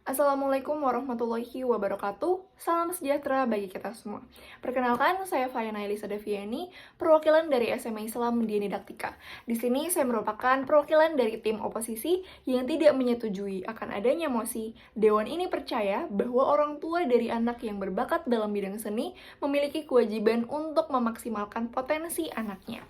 Assalamualaikum warahmatullahi wabarakatuh. Salam sejahtera bagi kita semua. Perkenalkan, saya Fayana Elisa Deviani, perwakilan dari SMA Islam Dian Didaktika. Di sini saya merupakan perwakilan dari tim oposisi yang tidak menyetujui akan adanya mosi. Dewan ini percaya bahwa orang tua dari anak yang berbakat dalam bidang seni memiliki kewajiban untuk memaksimalkan potensi anaknya.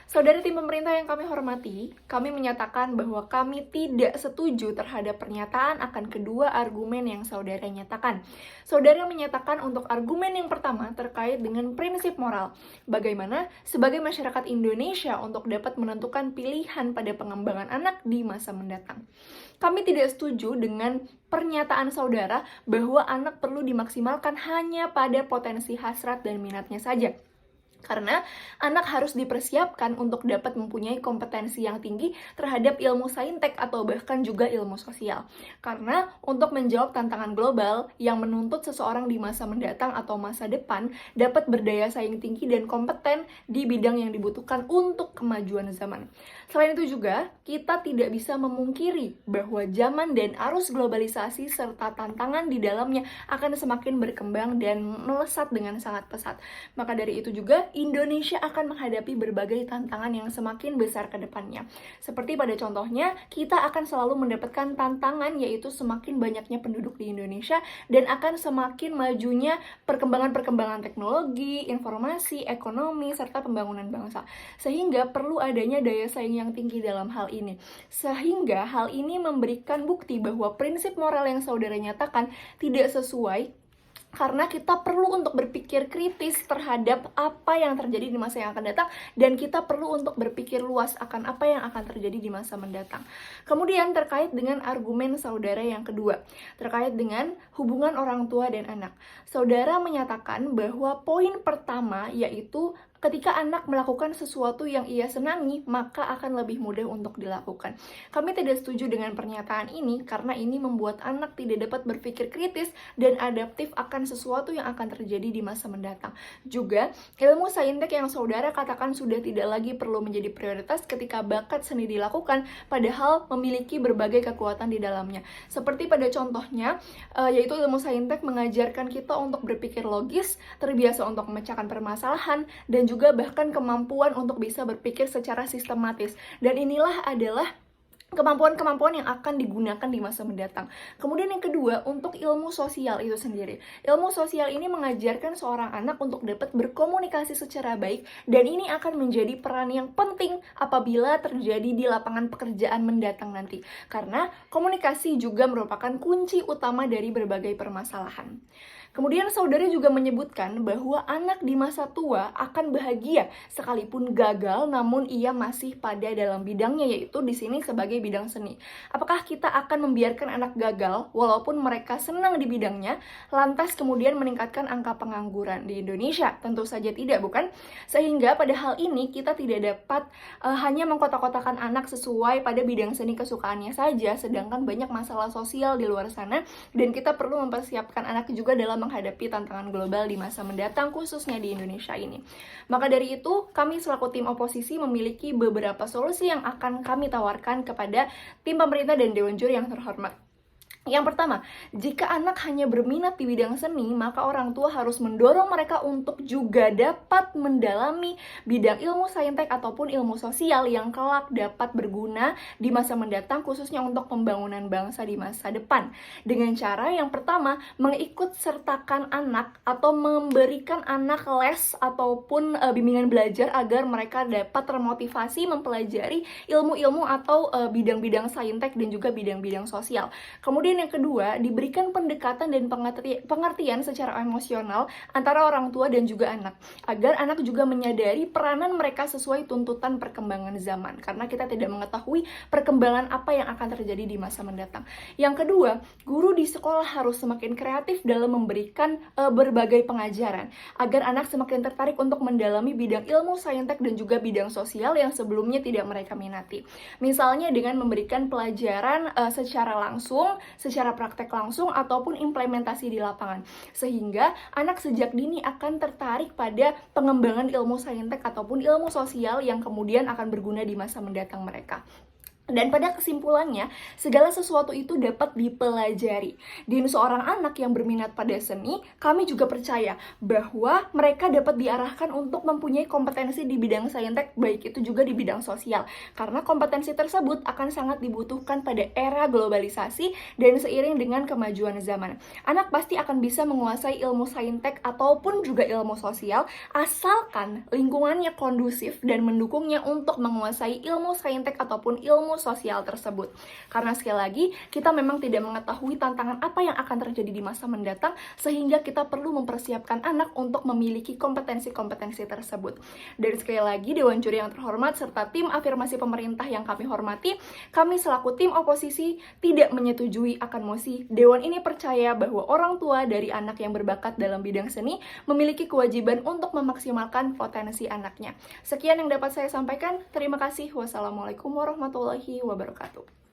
Saudara tim pemerintah yang kami hormati, kami menyatakan bahwa kami tidak setuju terhadap pernyataan akan kedua argumen yang saudara nyatakan. Saudara menyatakan untuk argumen yang pertama terkait dengan prinsip moral. Bagaimana sebagai masyarakat Indonesia untuk dapat menentukan pilihan pada pengembangan anak di masa mendatang. Kami tidak setuju dengan pernyataan saudara bahwa anak perlu dimaksimalkan hanya pada potensi hasrat dan minatnya saja. Karena anak harus dipersiapkan untuk dapat mempunyai kompetensi yang tinggi terhadap ilmu saintek atau bahkan juga ilmu sosial. Karena untuk menjawab tantangan global yang menuntut seseorang di masa mendatang atau masa depan dapat berdaya saing tinggi dan kompeten di bidang yang dibutuhkan untuk kemajuan zaman. Selain itu juga, kita tidak bisa memungkiri bahwa zaman dan arus globalisasi serta tantangan di dalamnya akan semakin berkembang dan melesat dengan sangat pesat. Maka dari itu juga, Indonesia akan menghadapi berbagai tantangan yang semakin besar ke depannya. Seperti pada contohnya, kita akan selalu mendapatkan tantangan yaitu semakin banyaknya penduduk di Indonesia dan akan semakin majunya perkembangan-perkembangan teknologi, informasi, ekonomi, serta pembangunan bangsa. Sehingga perlu adanya daya saing yang tinggi dalam hal ini. Sehingga hal ini memberikan bukti bahwa prinsip moral yang saudara nyatakan tidak sesuai karena kita perlu untuk berpikir kritis terhadap apa yang terjadi di masa yang akan datang dan kita perlu untuk berpikir luas akan apa yang akan terjadi di masa mendatang. Kemudian terkait dengan argumen saudara yang kedua, terkait dengan hubungan orang tua dan anak. Saudara menyatakan bahwa poin pertama yaitu ketika anak melakukan sesuatu yang ia senangi, maka akan lebih mudah untuk dilakukan. Kami tidak setuju dengan pernyataan ini karena ini membuat anak tidak dapat berpikir kritis dan adaptif akan sesuatu yang akan terjadi di masa mendatang. Juga, ilmu saintek yang saudara katakan sudah tidak lagi perlu menjadi prioritas ketika bakat seni dilakukan, padahal memiliki berbagai kekuatan di dalamnya. Seperti pada contohnya, yaitu ilmu saintek mengajarkan kita untuk berpikir logis, terbiasa untuk memecahkan permasalahan, dan juga bahkan kemampuan untuk bisa berpikir secara sistematis. Dan inilah adalah kemampuan-kemampuan yang akan digunakan di masa mendatang. Kemudian yang kedua, untuk ilmu sosial itu sendiri. Ilmu sosial ini mengajarkan seorang anak untuk dapat berkomunikasi secara baik, dan ini akan menjadi peran yang penting apabila terjadi di lapangan pekerjaan mendatang nanti. Karena komunikasi juga merupakan kunci utama dari berbagai permasalahan. Kemudian saudara juga menyebutkan bahwa anak di masa tua akan bahagia sekalipun gagal namun ia masih pada dalam bidangnya, yaitu di sini sebagai bidang seni. Apakah kita akan membiarkan anak gagal walaupun mereka senang di bidangnya lantas kemudian meningkatkan angka pengangguran di Indonesia? Tentu saja tidak, bukan? Sehingga pada hal ini kita tidak dapat hanya mengkotak-kotakan anak sesuai pada bidang seni kesukaannya saja, sedangkan banyak masalah sosial di luar sana dan kita perlu mempersiapkan anak juga dalam menghadapi tantangan global di masa mendatang khususnya di Indonesia ini. Maka dari itu, kami selaku tim oposisi memiliki beberapa solusi yang akan kami tawarkan kepada tim pemerintah dan Dewan Juri yang terhormat. Yang pertama, jika anak hanya berminat di bidang seni, maka orang tua harus mendorong mereka untuk juga dapat mendalami bidang ilmu saintek ataupun ilmu sosial yang kelak dapat berguna di masa mendatang, khususnya untuk pembangunan bangsa di masa depan. Dengan cara yang pertama, mengikut sertakan anak atau memberikan anak les ataupun bimbingan belajar agar mereka dapat termotivasi mempelajari ilmu-ilmu atau bidang-bidang saintek dan juga bidang-bidang sosial. Kemudian yang kedua, diberikan pendekatan dan pengertian secara emosional antara orang tua dan juga anak, agar anak juga menyadari peranan mereka sesuai tuntutan perkembangan zaman, karena kita tidak mengetahui perkembangan apa yang akan terjadi di masa mendatang. Yang kedua, guru di sekolah harus semakin kreatif dalam memberikan berbagai pengajaran, agar anak semakin tertarik untuk mendalami bidang ilmu saintek dan juga bidang sosial yang sebelumnya tidak mereka minati. Misalnya dengan memberikan pelajaran secara langsung, secara praktek langsung ataupun implementasi di lapangan. Sehingga anak sejak dini akan tertarik pada pengembangan ilmu saintek ataupun ilmu sosial yang kemudian akan berguna di masa mendatang mereka. Dan pada kesimpulannya, segala sesuatu itu dapat dipelajari. Dan seorang anak yang berminat pada seni, kami juga percaya bahwa mereka dapat diarahkan untuk mempunyai kompetensi di bidang saintek, baik itu juga di bidang sosial. Karena kompetensi tersebut akan sangat dibutuhkan pada era globalisasi dan seiring dengan kemajuan zaman. Anak pasti akan bisa menguasai ilmu saintek ataupun juga ilmu sosial, asalkan lingkungannya kondusif dan mendukungnya untuk menguasai ilmu saintek ataupun ilmu sosial tersebut. Karena sekali lagi, kita memang tidak mengetahui tantangan apa yang akan terjadi di masa mendatang, sehingga kita perlu mempersiapkan anak untuk memiliki kompetensi-kompetensi tersebut. Dan sekali lagi, Dewan Juri yang terhormat serta tim afirmasi pemerintah yang kami hormati, kami selaku tim oposisi tidak menyetujui akan mosi. Dewan ini percaya bahwa orang tua dari anak yang berbakat dalam bidang seni memiliki kewajiban untuk memaksimalkan potensi anaknya. Sekian yang dapat saya sampaikan. Terima kasih. Wassalamualaikum warahmatullahi wabarakatuh.